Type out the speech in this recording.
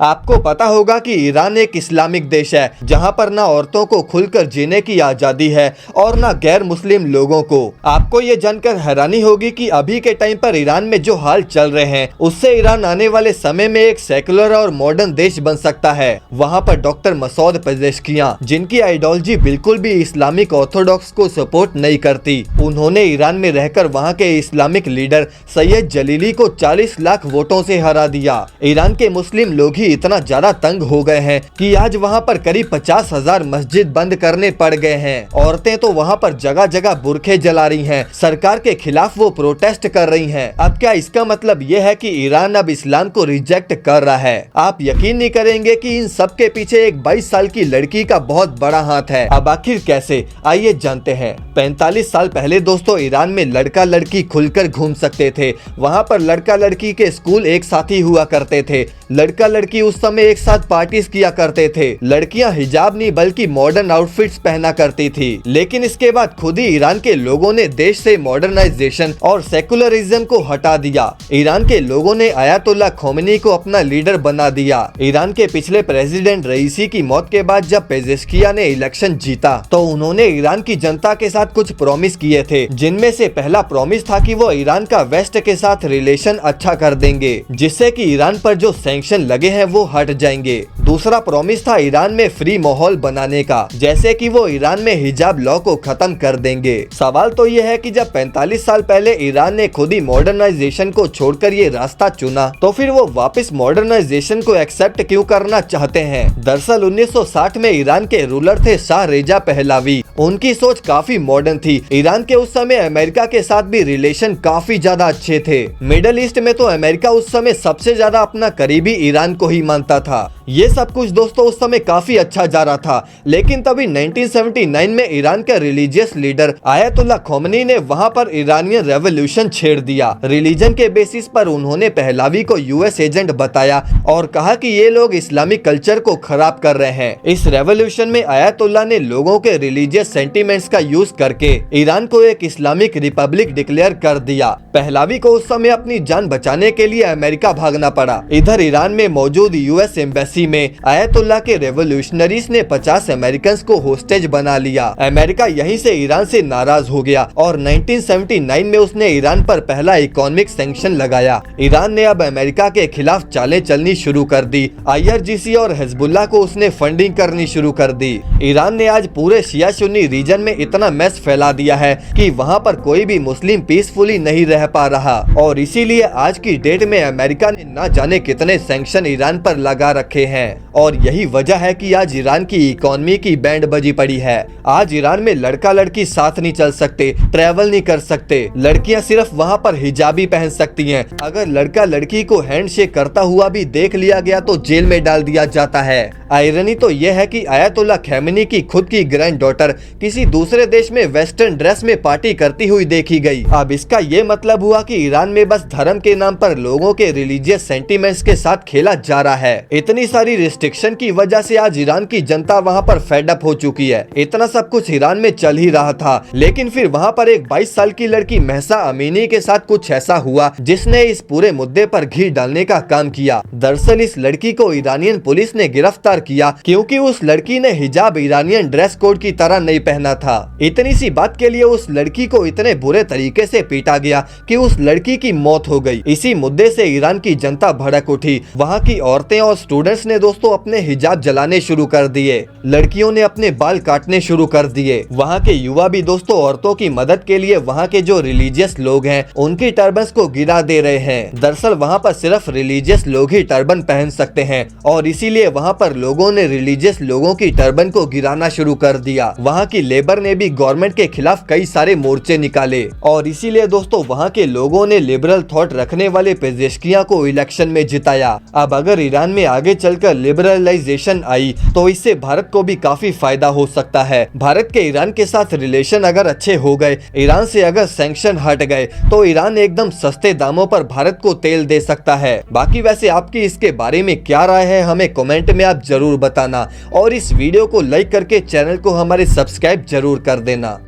आपको पता होगा कि ईरान एक इस्लामिक देश है जहां पर ना औरतों को खुलकर जीने की आजादी है और ना गैर मुस्लिम लोगों को। आपको ये जानकर हैरानी होगी कि अभी के टाइम पर ईरान में जो हाल चल रहे हैं उससे ईरान आने वाले समय में एक सेकुलर और मॉडर्न देश बन सकता है। वहां पर डॉक्टर मसूद पेजेश्कियां, जिनकी आइडियोलॉजी बिल्कुल भी इस्लामिक ऑर्थोडॉक्स को सपोर्ट नहीं करती, उन्होंने ईरान में रहकर वहां के इस्लामिक लीडर सैयद जलीली को 40 लाख वोटों से हरा दिया। ईरान के मुस्लिम लोग इतना ज्यादा तंग हो गए हैं कि आज वहां पर करीब 50,000 मस्जिद बंद करने पड़ गए हैं। औरतें तो वहां पर जगह जगह बुरखे जला रही हैं, सरकार के खिलाफ वो प्रोटेस्ट कर रही हैं। अब क्या इसका मतलब ये है कि ईरान अब इस्लाम को रिजेक्ट कर रहा है? आप यकीन नहीं करेंगे कि इन सब के पीछे एक 22 साल की लड़की का बहुत बड़ा हाथ है। अब आखिर कैसे, आइए जानते हैं। 45 साल पहले दोस्तों ईरान में लड़का लड़की खुलकर घूम सकते थे। वहाँ पर लड़का लड़की के स्कूल एक साथ ही हुआ करते थे। लड़का लड़की उस समय एक साथ पार्टीज किया करते थे। लड़कियां हिजाब नहीं बल्कि मॉडर्न आउटफिट्स पहना करती थी। लेकिन इसके बाद खुद ही ईरान के लोगों ने देश से मॉडर्नाइजेशन और सेकुलरिज्म को हटा दिया। ईरान के लोगों ने आयतुल्लाह खोमेनी को अपना लीडर बना दिया। ईरान के पिछले प्रेसिडेंट रईसी की मौत के बाद जब पेजेश्कियां ने इलेक्शन जीता तो उन्होंने ईरान की जनता के साथ कुछ प्रॉमिस किए थे, जिनमें से पहला प्रॉमिस था कि वो ईरान का वेस्ट के साथ रिलेशन अच्छा कर देंगे, जिससे कि ईरान पर जो सैंक्शन लगे हैं वो हट जाएंगे। दूसरा प्रॉमिस था ईरान में फ्री माहौल बनाने का, जैसे कि वो ईरान में हिजाब लॉ को खत्म कर देंगे। सवाल तो ये है कि जब 45 साल पहले ईरान ने खुद ही मॉडर्नाइजेशन को छोड़कर ये रास्ता चुना तो फिर वो वापस मॉडर्नाइजेशन को एक्सेप्ट क्यों करना चाहते हैं? दरअसल 1960 में ईरान के रूलर थे शाह रेजा पहलवी। उनकी सोच काफी मॉडर्न थी। ईरान के उस समय अमेरिका के साथ भी रिलेशन काफी ज्यादा अच्छे थे। मिडल ईस्ट में तो अमेरिका उस समय सबसे ज्यादा अपना करीबी ईरान को ही मानता था। ये सब कुछ दोस्तों उस समय काफी अच्छा जा रहा था। लेकिन तभी 1979 में ईरान के रिलीजियस लीडर आयतुल्लाह खोमेनी ने वहां पर ईरानियन रेवोल्यूशन छेड़ दिया। रिलीजन के बेसिस पर उन्होंने पहलवी को यूएस एजेंट बताया और कहा कि ये लोग इस्लामिक कल्चर को खराब कर रहे हैं। इस रेवोल्यूशन में आयतुल्लाह ने लोगों के रिलीजियस सेंटिमेंट्स का यूज करके ईरान को एक इस्लामिक रिपब्लिक डिक्लेयर कर दिया। पहलवी को उस समय अपनी जान बचाने के लिए अमेरिका भागना पड़ा। इधर ईरान में मौजूद यूएस एम्बेसी में आयतुल्लाह के रेवोल्यूशनरीज ने 50 अमेरिकन को होस्टेज बना लिया। अमेरिका यहीं से ईरान से नाराज हो गया और 1979 में उसने ईरान पर पहला इकोनॉमिक सैंक्शन लगाया। ईरान ने अब अमेरिका के खिलाफ चालें चलनी शुरू कर दी। आईआरजीसी और हिजबुल्लाह को उसने फंडिंग करनी शुरू कर दी। ईरान ने आज पूरे शिया सुन्नी रीजन में इतना मैस फैला दिया है कि वहाँ पर कोई भी मुस्लिम पीसफुली नहीं रह पा रहा और इसीलिए आज की डेट में अमेरिका ने न जाने कितने सैंक्शन ईरान पर लगा रखे हैं और यही वजह है कि आज ईरान की इकोनॉमी की बैंड बजी पड़ी है। आज ईरान में लड़का लड़की साथ नहीं चल सकते, ट्रैवल नहीं कर सकते। लड़कियां सिर्फ वहां पर हिजाबी पहन सकती हैं। अगर लड़का लड़की को हैंडशेक करता हुआ भी देख लिया गया तो जेल में डाल दिया जाता है। आयरनी तो यह है कि आयतुल्लाह खोमेनी की खुद की ग्रैंड डॉटर किसी दूसरे देश में वेस्टर्न ड्रेस में पार्टी करती हुई देखी गई। अब इसका ये मतलब हुआ कि ईरान में बस धर्म के नाम पर लोगों के रिलीजियस सेंटिमेंट्स के साथ खेला जा रहा है। इतनी सारी रिस्ट्रिक्शन की वजह से आज ईरान की जनता वहां पर फेड अप हो चुकी है। इतना सब कुछ ईरान में चल ही रहा था, लेकिन फिर वहां पर एक 22 साल की लड़की महसा अमीनी के साथ कुछ ऐसा हुआ जिसने इस पूरे मुद्दे पर घी डालने का काम किया। दरअसल इस लड़की को ईरानियन पुलिस ने गिरफ्तार किया क्योंकि उस लड़की ने हिजाब ईरानियन ड्रेस कोड की तरह नहीं पहना था। इतनी सी बात के लिए उस लड़की को इतने बुरे तरीके से पीटा गया कि उस लड़की की मौत हो गई। इसी मुद्दे से ईरान की जनता भड़क उठी। वहाँ की औरतें और स्टूडेंट्स ने दोस्तों अपने हिजाब जलाने शुरू कर दिए। लड़कियों ने अपने बाल काटने शुरू कर दिए। वहाँ के युवा भी दोस्तों औरतों की मदद के लिए वहाँ के जो रिलीजियस लोग हैं उनकी टर्बन्स को गिरा दे रहे हैं। दरअसल वहाँ पर सिर्फ रिलीजियस लोग ही टर्बन पहन सकते हैं और इसीलिए वहाँ पर लोगों ने रिलीजियस लोगों की टर्बन को गिराना शुरू कर दिया। वहाँ की लेबर ने भी गवर्नमेंट के खिलाफ कई सारे मोर्चे निकाले और इसीलिए दोस्तों वहाँ के लोगों ने लिबरल थॉट रखने वाले पेजेश्कियां को इलेक्शन में जिताया। अब अगर ईरान में आगे चलकर लिबरलाइजेशन आई तो इससे भारत को भी काफी फायदा हो सकता है। भारत के ईरान के साथ रिलेशन अगर अच्छे हो गए, ईरान से अगर सैंक्शन हट गए तो ईरान एकदम सस्ते दामों पर भारत को तेल दे सकता है। बाकी वैसे आपकी इसके बारे में क्या राय है हमें कमेंट में आप जरूर बताना और इस वीडियो को लाइक करके चैनल को हमारे सब्सक्राइब जरूर कर देना।